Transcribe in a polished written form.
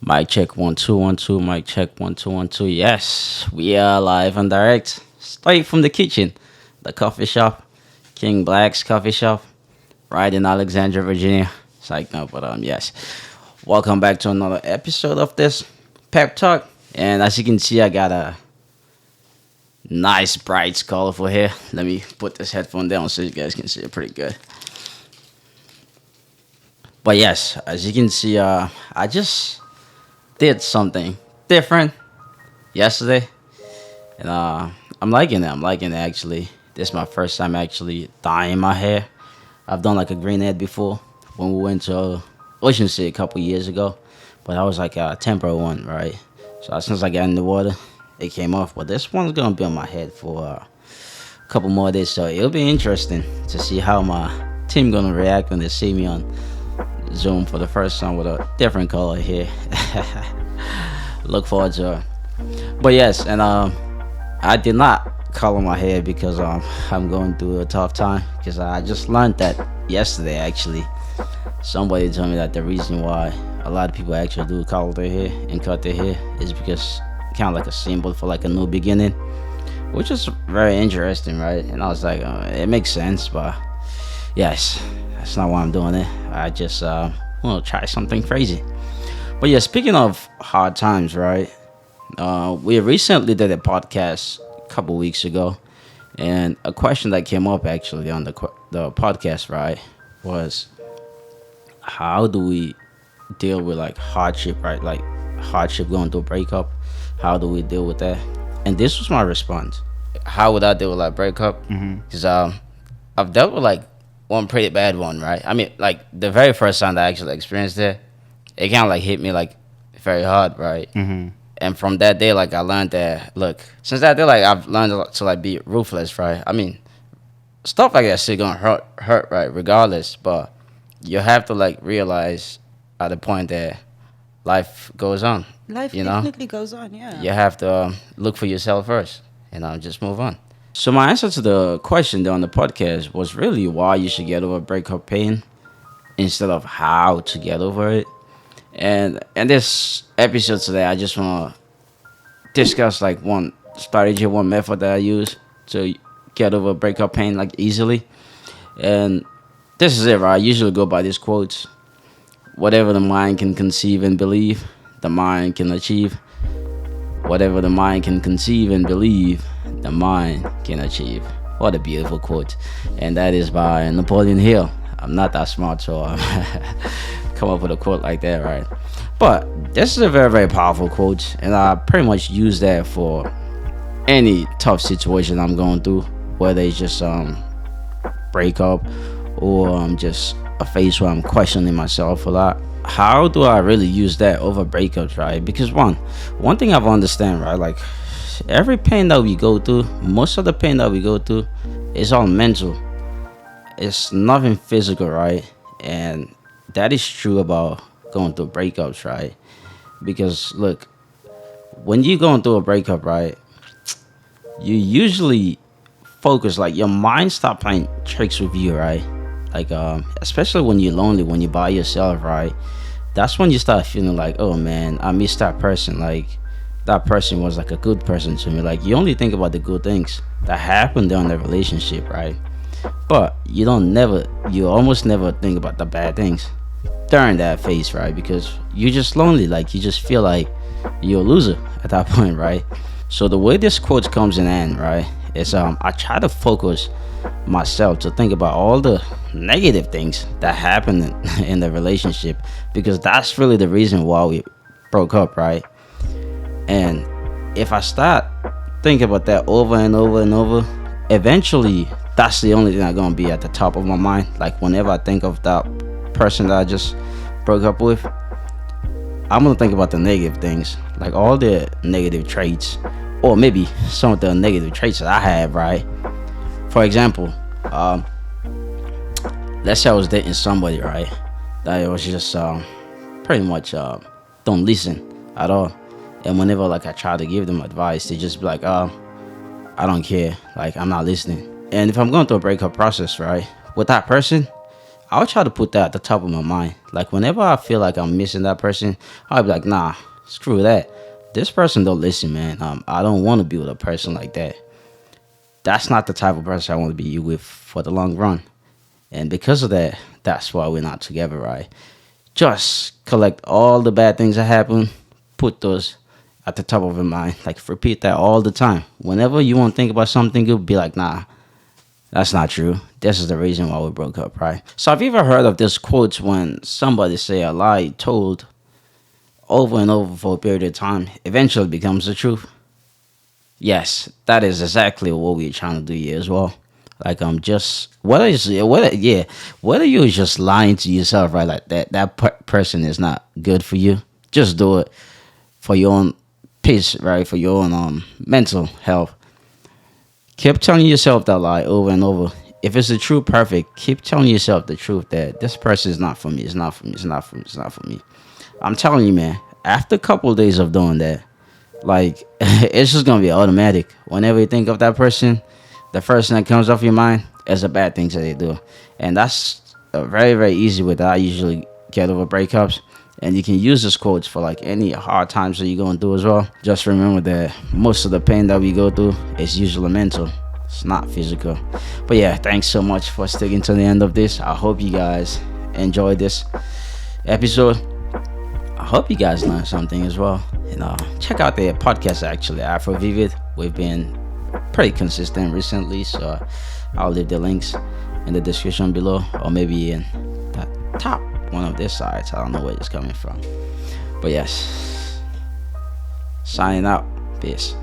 Mic check 1 2 1 2. Mic check 1 2 1 2. Yes, we are live and direct, straight from the kitchen, the coffee shop, King Black's coffee shop, right in Alexandria, Virginia. It's like no, but yes. Welcome back to another episode of this pep talk. And as you can see, I got a nice, bright, colorful hair. Let me put this headphone down so you guys can see it pretty good. But yes, as you can see, I just did something different yesterday, and I'm liking it. I'm liking it actually. This is my first time actually dyeing my hair. I've done like a green head before when we went to Ocean City a couple years ago, but that was like a temporary one, right? So as soon as I got in the water, it came off. But this one's gonna be on my head for a couple more days, so it'll be interesting to see how my team gonna react when they see me on Zoom for the first time with a different color here. Look forward to it. But yes, and I did not color my hair because I'm going through a tough time because I just learned that yesterday actually. Somebody told me that the reason why a lot of people actually do color their hair and cut their hair is because kind of like a symbol for like a new beginning, which is very interesting, right? And I was like, it makes sense, but yes, that's not why I'm doing it. I just want to try something crazy. But yeah, speaking of hard times, right? We recently did a podcast a couple weeks ago, and a question that came up actually on the podcast, right, was how do we deal with like hardship, right? Like hardship going through a breakup. How do we deal with that? And this was my response. How would I deal with like breakup? Because I've dealt with like one pretty bad one, right? I mean, like the very first time that I actually experienced it kind of like hit me like very hard, right? And from that day, like I learned that look, since that day, like I've learned to like be ruthless, right? I mean, stuff like that still gonna hurt, right? Regardless, but you have to like realize at the point that life goes on. Life You know, definitely goes on, yeah. you have to look for yourself first, and just move on. So my answer to the question there on the podcast was really why you should get over breakup pain instead of how to get over it. And in this episode today, I just want to discuss like one strategy, one method that I use to get over breakup pain like easily. And this is it, right? I usually go by these quotes: "Whatever the mind can conceive and believe, the mind can achieve. Whatever the mind can conceive and believe, the mind can achieve." What a beautiful quote. And that is by Napoleon Hill. I'm not that smart, so come up with a quote like that, right? But this is a very, very powerful quote, and I pretty much use that for any tough situation I'm going through, whether it's just breakup or just a phase where I'm questioning myself a lot. How do I really use that over breakups, right? Because one thing I've understand, right? Like every pain that we go through, most of the pain that we go through is all mental. It's nothing physical, right? And that is true about going through breakups, right? Because look, when you're going through a breakup, right, you usually focus, like your mind stop playing tricks with you, right? Like especially when you're lonely, when you're by yourself, right? That's when you start feeling like, oh man, I miss that person. Like that person was like a good person to me. Like you only think about the good things that happened during the relationship, right? But you almost never think about the bad things during that phase, right? Because you're just lonely. Like you just feel like you're a loser at that point, right? So the way this quote comes in hand, right, is I try to focus myself to think about all the negative things that happened in the relationship, because that's really the reason why we broke up, right? And if I start thinking about that over and over and over, eventually that's the only thing that's gonna be at the top of my mind. Like whenever I think of that person that I just broke up with, I'm gonna think about the negative things, like all the negative traits, or maybe some of the negative traits that I have, right? For example, let's say I was dating somebody, right, that was just pretty much don't listen at all. And whenever like I try to give them advice, they just be like, I don't care, like I'm not listening. And if I'm going through a breakup process, right, with that person, I'll try to put that at the top of my mind. Like whenever I feel like I'm missing that person, I'll be like, nah, screw that. This person don't listen, man. I don't want to be with a person like that. That's not the type of person I want to be with for the long run. And because of that, that's why we're not together, right? Just collect all the bad things that happen, put those at the top of your mind. Like repeat that all the time. Whenever you want to think about something good, be like, nah, that's not true. This is the reason why we broke up, right? So have you ever heard of this quote when somebody say a lie told over and over for a period of time eventually becomes the truth? Yes, that is exactly what we're trying to do here as well. Like just whether you're just lying to yourself, right? Like that person is not good for you. Just do it for your own peace, right? For your own mental health. Keep telling yourself that lie over and over. If it's the truth, perfect. Keep telling yourself the truth that this person is not for me. It's not for me. It's not for me. It's not for me. I'm telling you, man. After a couple of days of doing that, like it's just gonna be automatic. Whenever you think of that person, the first thing that comes off your mind is the bad things that they do, and that's a very very easy way that I usually get over breakups. And you can use this quotes for like any hard times that you're going through as well. Just remember that most of the pain that we go through is usually mental. It's not physical. But yeah, thanks so much for sticking to the end of this. I hope you guys enjoyed this episode. I hope you guys learned something as well. And check out the podcast actually, afroVIVID. We've been pretty consistent recently, so I'll leave the links in the description below, or maybe in the top one of their sides. I don't know where it's coming from, but yes, signing out. Peace.